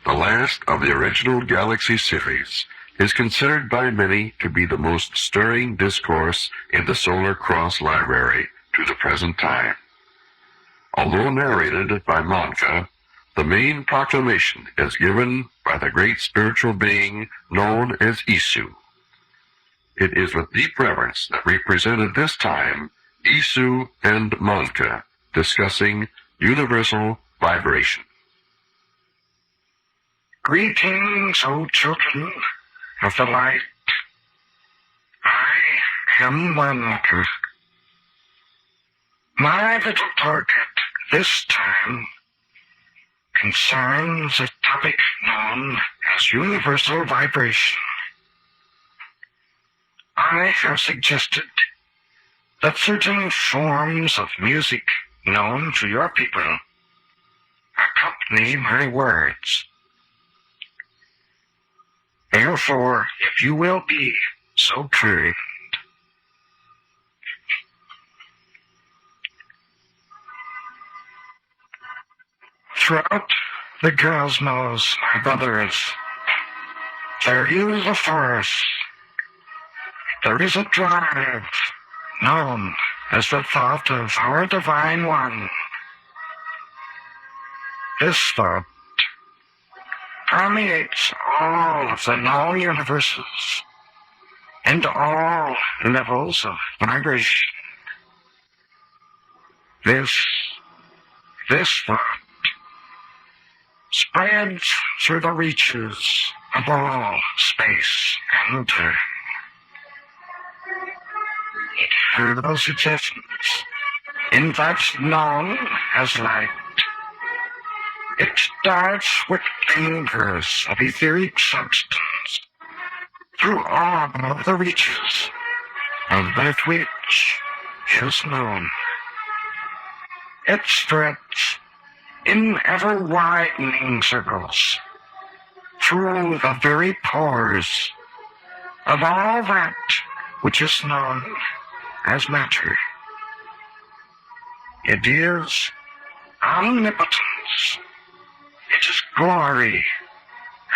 the last of the original Galaxy series, is considered by many to be the most stirring discourse in the Solar Cross Library to the present time. Although narrated by Monka, the main proclamation is given by the great spiritual being known as Isu. It is with deep reverence that we present at this time Isu and Monka discussing universal vibration. Greetings, O children of the light. I am Monka. My little target this time concerns a topic known as universal vibration. I have suggested that certain forms of music known to your people accompany my words. Therefore, if you will be so kind, throughout the cosmos, my brothers, there is a force. There is a drive known as the thought of our Divine One. This thought permeates all of the known universes and all levels of vibration. This thought spreads through the reaches of all space and time. It hurdles suggestions in that known as light. It starts with fingers of etheric substance through all of the reaches of that which is known. It spreads in ever-widening circles through the very pores of all that which is known as matter. It is omnipotence. It is glory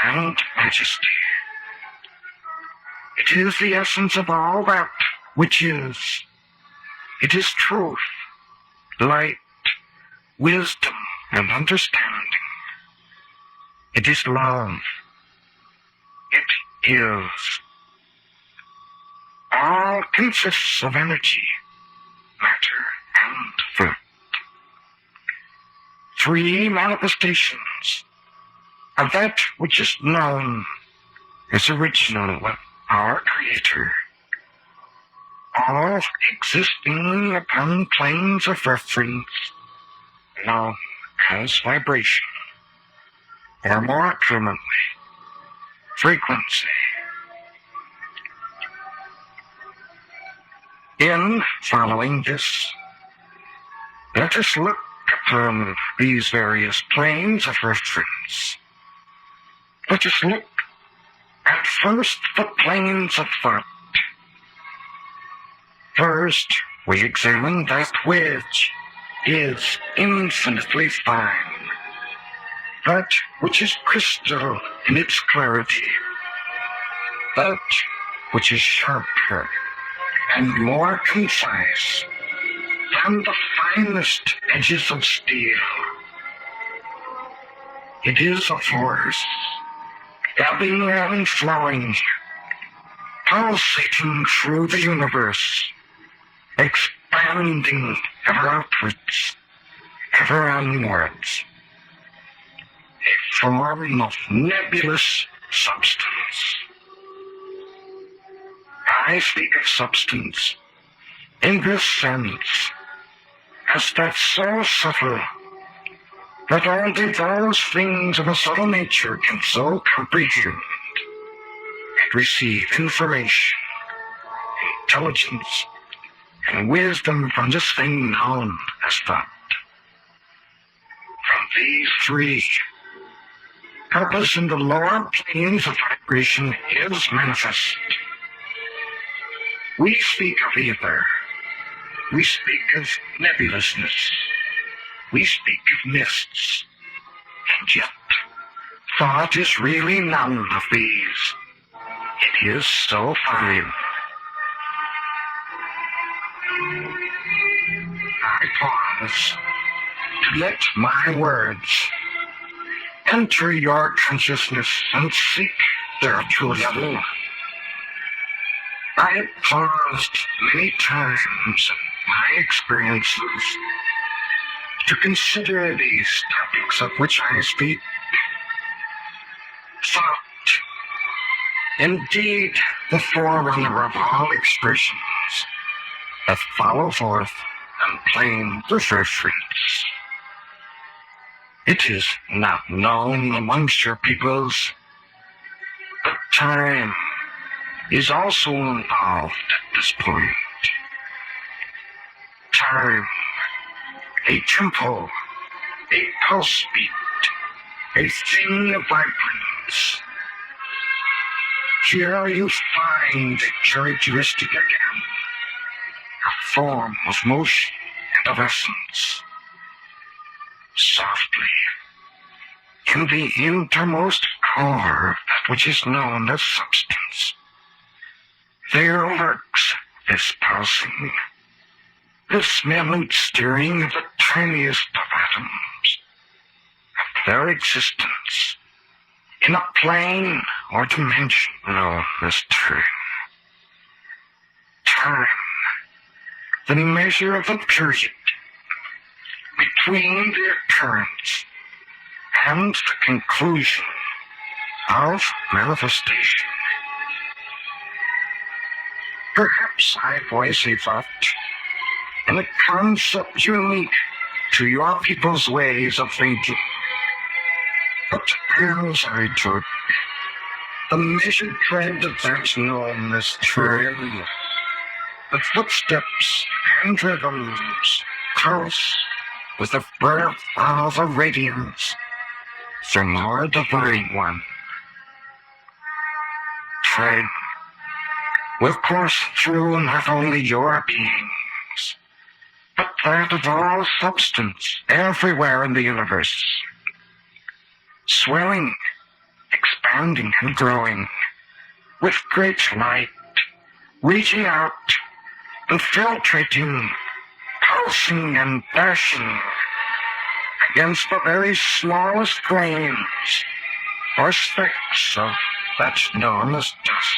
and majesty. It is the essence of all that which is. It is truth, light, wisdom, and understanding. It is love. It is. All consists of energy, matter, and thought. Three manifestations of that which is known as original with our Creator, all existing upon planes of reference known as vibration, or more accurately, frequency. In following this, let us look upon these various planes of reference. Let us look at first the planes of thought. First, we examine that which is infinitely fine, that which is crystal in its clarity, that which is sharper and more concise than the finest edges of steel. It is a force, ebbing and flowing, pulsating through the universe, expanding ever outwards, ever onwards. A form of nebulous substance. I speak of substance in this sense as that so subtle that only those things of a subtle nature can so comprehend and receive information, intelligence, and wisdom from this thing known as thought. From these three, purpose in the lower planes of vibration is manifest. We speak of ether. We speak of nebulousness. We speak of mists. And yet, thought is really none of these. It is so fine. I pause to let my words enter your consciousness and seek their true level. I have paused many times in my experiences to consider these topics of which I speak. Thought, indeed, the forerunner of all expressions, that follow forth and plain reference. It is not known amongst your peoples, but time is also involved at this point. Time, a tempo, a pulse beat, a thing of vibrance. Here you find characteristic again, a form of motion and of essence. Softly, in the innermost core of that which is known as substance, there lurks this pulsing, this minute stirring of the tiniest of atoms, of their existence, in a plane or dimension known as time. Time, the measure of the period between the occurrence and the conclusion of manifestation. Perhaps I voice a thought in a concept unique to your people's ways of thinking. But as I took the measured tread of that known as trail, the footsteps and rhythms close with the breath of a radiance from our divine one. Tread will course through not only your beings, but that of all substance everywhere in the universe, swelling, expanding and growing with great light, reaching out and filtrating, pulsing and dashing against the very smallest grains or specks of that's known as dust.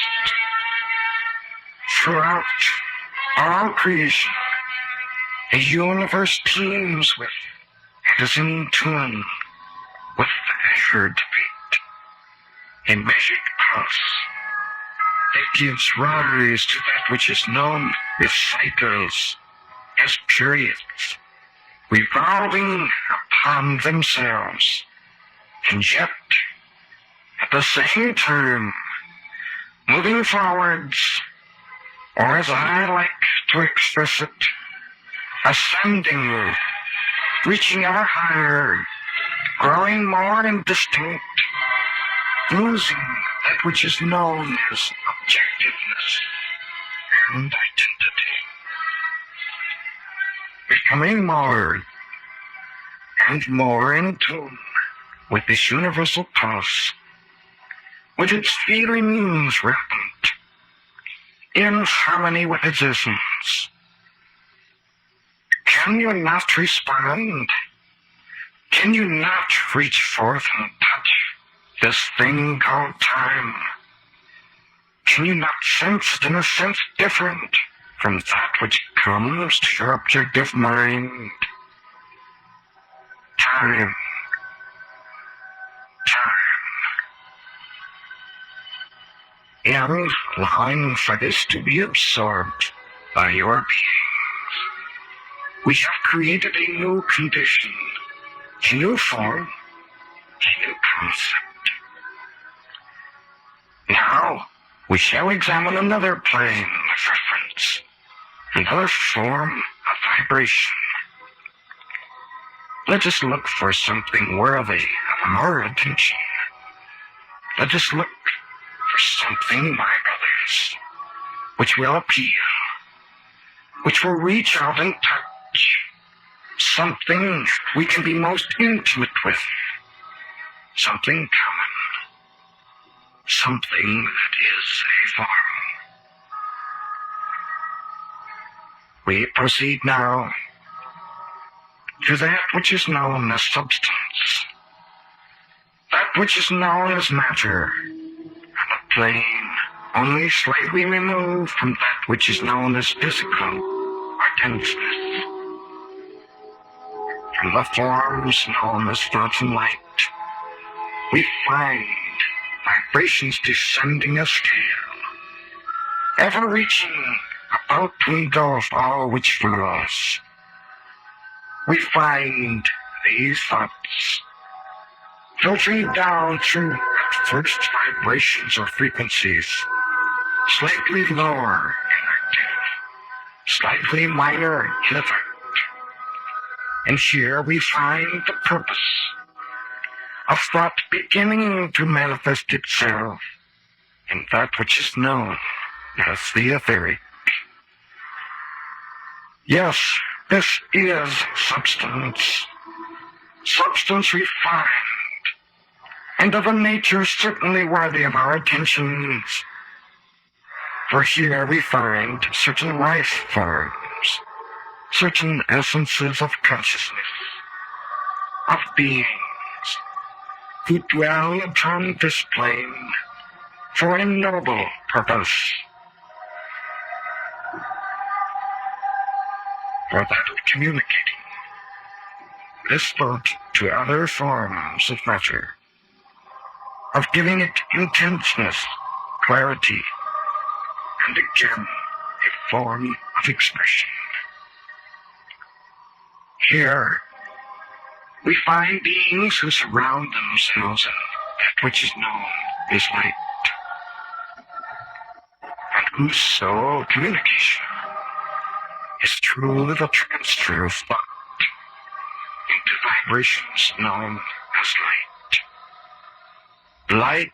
Throughout all creation, the universe teems with and is in tune with the measured beat, a measured pulse that gives rise to that which is known as cycles, as periods, revolving upon themselves, and yet, at the same time, moving forwards, or as I like to express it, ascending, reaching ever higher, growing more indistinct, losing that which is known as objectiveness and identity, becoming more and more in tune with this universal pulse, with its feelings rampant, in harmony with its essence. Can you not respond? Can you not reach forth and touch this thing called time? Can you not sense it in a sense different from that which comes to your objective mind? Time. And allowing for this to be absorbed by your beings, we have created a new condition, a new form, a new concept. Now, we shall examine another plane of reference, another form of vibration. Let us look for something worthy of our attention. Let us look for something marvelous, which will appeal, which will reach out and touch, something we can be most intimate with, something common, something that is a form. We proceed now to that which is known as substance, that which is known as matter, a plane only slightly removed from that which is known as physical or denseness. From the forms known as thought and light, we find vibrations descending a scale, ever reaching about to engulf all which follows. We find these thoughts filtering down through at first vibrations or frequencies, slightly lower in octave, slightly minor in effect. And here we find the purpose of thought beginning to manifest itself in that which is known as the etheric. Yes, this is substance. Substance refined, and of a nature certainly worthy of our attentions. For here we find certain life forms, certain essences of consciousness, of beings, who dwell upon this plane for a noble purpose, for that of communicating this thought to other forms of matter, of giving it intenseness, clarity, and again a form of expression. Here we find beings who surround themselves in that which is known as light, and whose sole communication is through the transfer of thought into vibrations known as light. Light,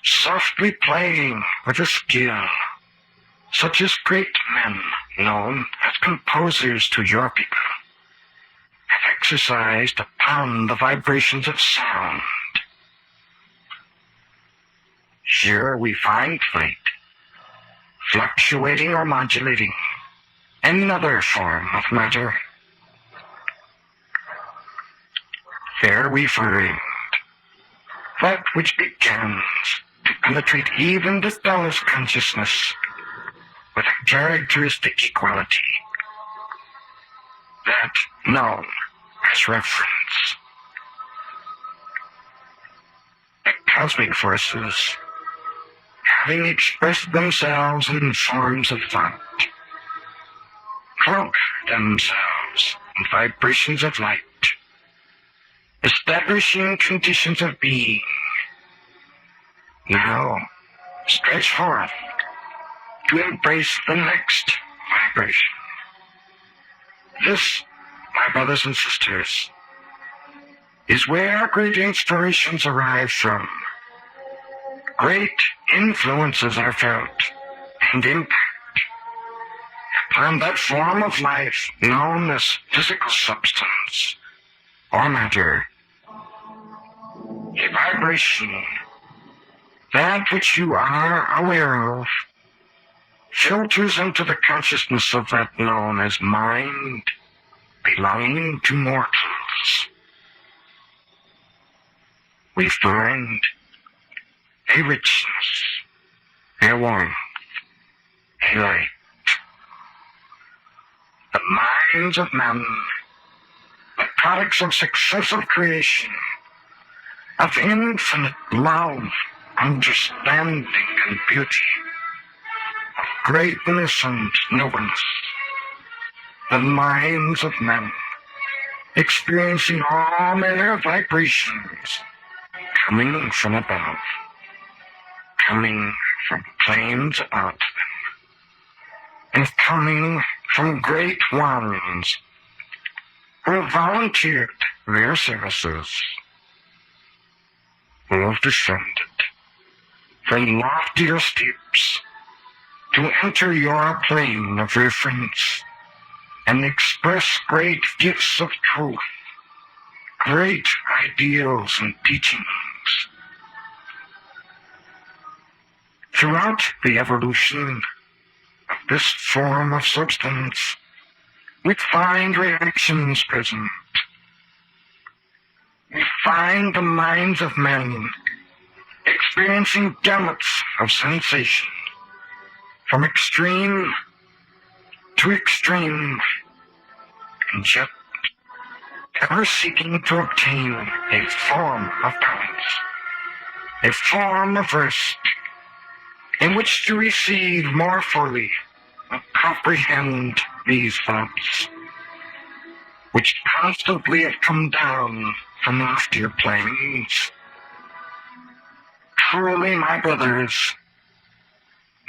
softly playing with a skill such as great men known as composers to your people have exercised upon the vibrations of sound. Here we find light, fluctuating or modulating another form of matter. There we find that which begins to penetrate even the dullest consciousness with a characteristic equality, that known as reference. The cosmic forces, having expressed themselves in forms of thought, cloak themselves in vibrations of light, establishing conditions of being. Now stretch forth to embrace the next vibration. This, my brothers and sisters, is where great inspirations arise from. Great influences are felt and impact upon that form of life known as physical substance or matter. A vibration, that which you are aware of, filters into the consciousness of that known as mind belonging to mortals. We find a richness, a warmth, a light. The minds of men, the products of successive creation, of infinite love, understanding, and beauty, of greatness and nobleness. The minds of men, experiencing all manner of vibrations, coming from above, coming from planes about them, and coming from great ones who have volunteered their services, who have descended from loftier steeps to enter your plane of reference and express great gifts of truth, great ideals and teachings. Throughout the evolution of this form of substance, we find reactions present. We find the minds of men experiencing gamuts of sensation, from extreme to extreme, and yet ever seeking to obtain a form of balance, a form of rest, in which to receive more fully and comprehend these thoughts, which constantly have come down from loftier planes. Truly, my brothers,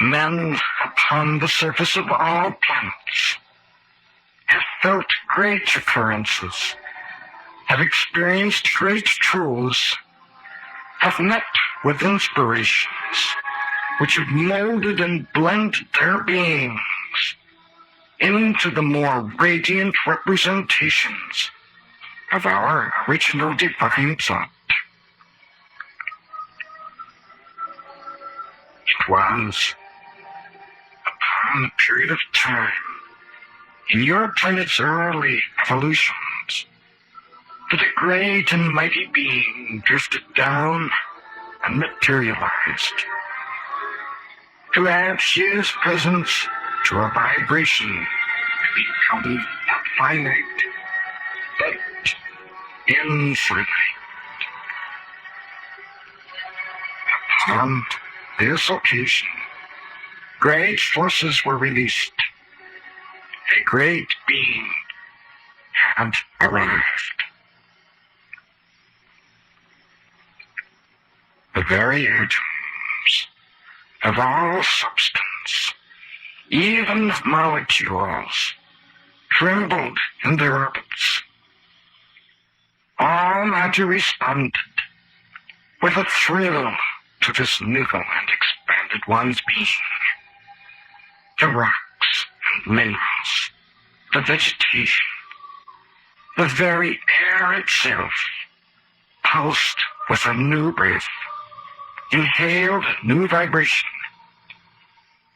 men upon the surface of all planets have felt great occurrences, have experienced great truths, have met with inspirations which have molded and blended their beings into the more radiant representations of our original divine thought. It was upon a period of time in your planet's early evolutions that a great and mighty being drifted down and materialized to add his presence to a vibration to become not finite, but infinite. Upon this occasion, great forces were released. A great being had arrived. The very atoms of all substance, even of molecules, trembled in their orbits. All matter responded with a thrill to this new and expanded one's being. The rocks and minerals, the vegetation, the very air itself pulsed with a new breath, inhaled a new vibration,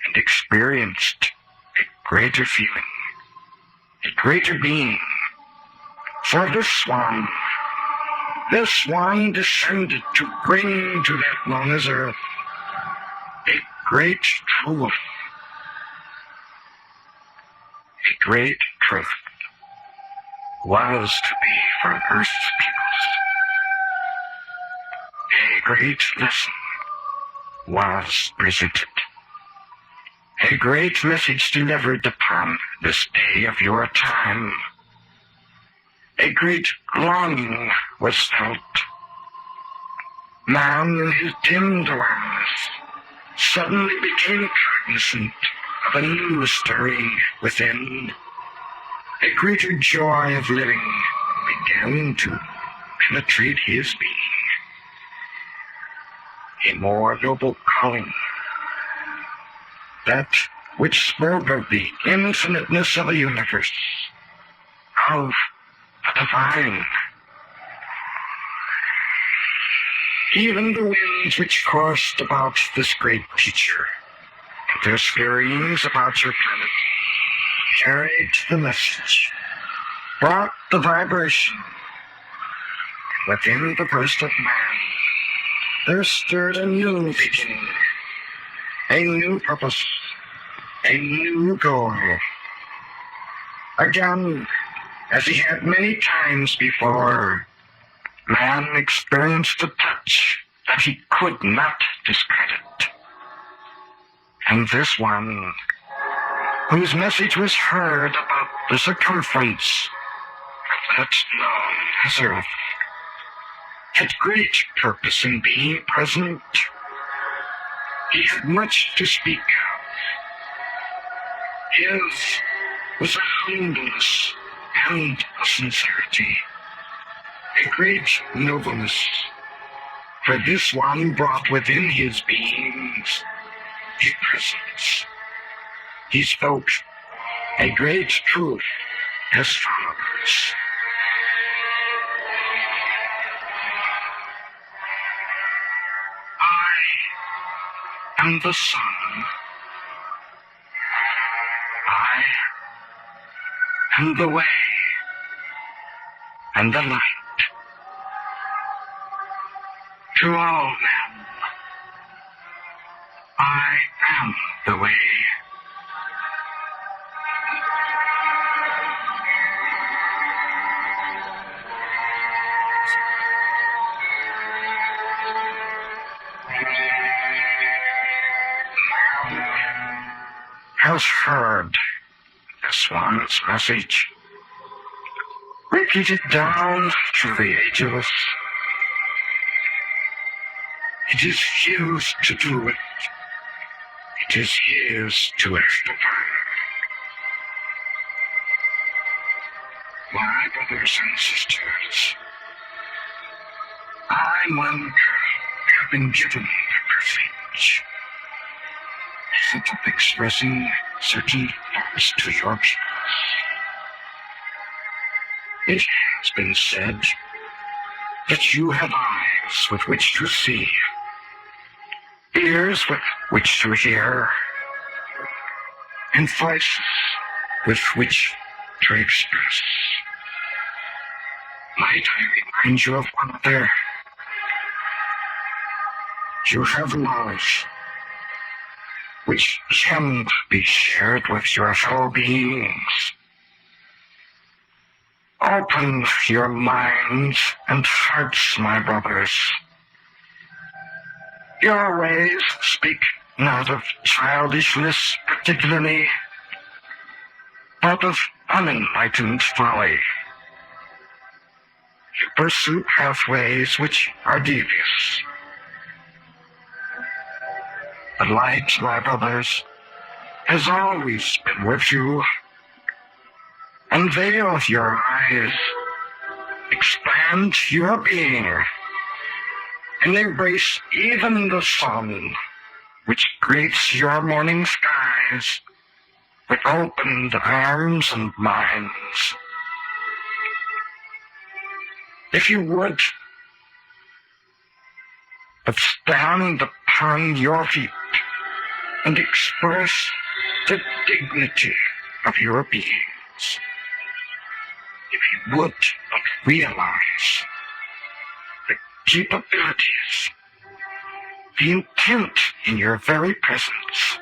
and experienced a greater feeling, a greater being. For this one descended to bring to that known as earth a great truth, a great truth was to be for earth's peoples. A great lesson was presented. A great message delivered upon this day of your time. A great longing was felt. Man in his dimmed awareness suddenly became cognizant of a new stirring within. A greater joy of living began to penetrate his being. A more noble calling, that which spoke of the infiniteness of the universe, of the divine. Even the winds which coursed about this great teacher, their stirrings about your planet, carried the message, brought the vibration. Within the breast of man, there stirred a new beginning, a new purpose, a new goal. Again, as he had many times before, man experienced a touch that he could not discredit. And this one, whose message was heard about the circumference of that known as earth, had great purpose in being present. He had much to speak of. His was a humbleness and a sincerity, a great nobleness, for this one brought within his beings a presence. He spoke a great truth as follows. I am the sun. I am the way and the light to all men. I am the way. Has heard the swan's message, repeated down through the ages. It is his to do it. It is his to extricate. My brothers and sisters, I, Monka, have been given the privilege of expressing certain thoughts to your ears. It has been said that you have eyes with which to see, ears with which to hear, and voices with which to express. Might I remind you of one other? You have love, which can be shared with your fellow beings. Open your minds and hearts, my brothers. Your ways speak not of childishness particularly, but of unenlightened folly. You pursue pathways which are devious. The light, my brothers, has always been with you. Unveil your eyes, expand your being, and embrace even the sun, which greets your morning skies with opened arms and minds. If you would but stand upon your feet and express the dignity of your beings, if you would but realize the capabilities, the intent in your very presence,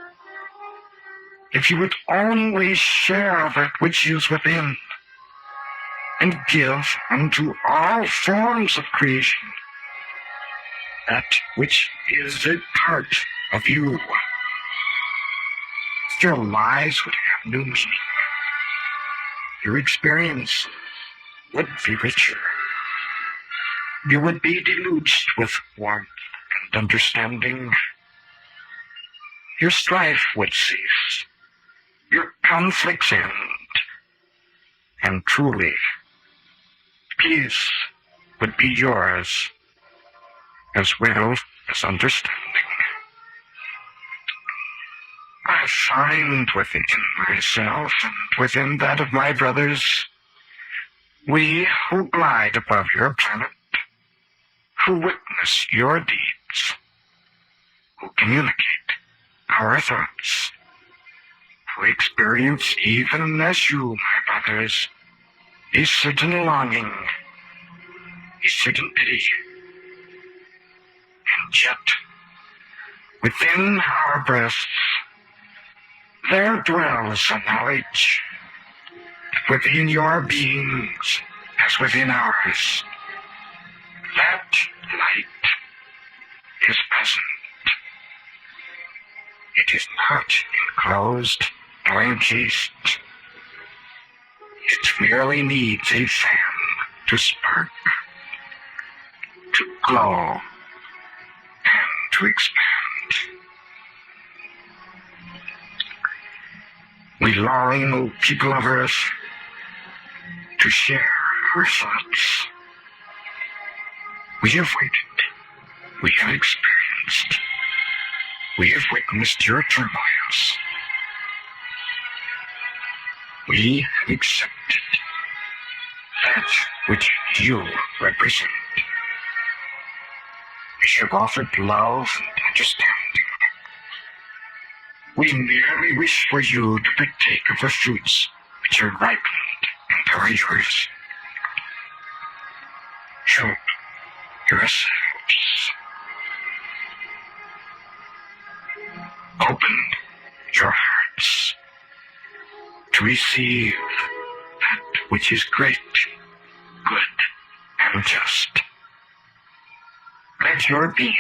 if you would only share that which is within and give unto all forms of creation that which is a part of you, your lives would have new meaning. Your experience would be richer. You would be deluged with warmth and understanding. Your strife would cease. Your conflicts end. And truly, peace would be yours, as well as understanding. I find within myself and within that of my brothers, we who glide above your planet, who witness your deeds, who communicate our thoughts, who experience even as you, my brothers, a certain longing, a certain pity, and yet within our breasts there dwells a knowledge that within your beings, as within ours, that light is present. It is not enclosed nor encased. It merely needs a fan to spark, to glow, and to expand. We long, people of Earth, to share our thoughts. We have waited. We have experienced. We have witnessed your turmoils. We have accepted that which you represent. We have offered love and understanding. We merely wish for you to partake of the fruits which are ripened and are yours. So, yourselves. Open your hearts to receive that which is great, good, and just. Let your being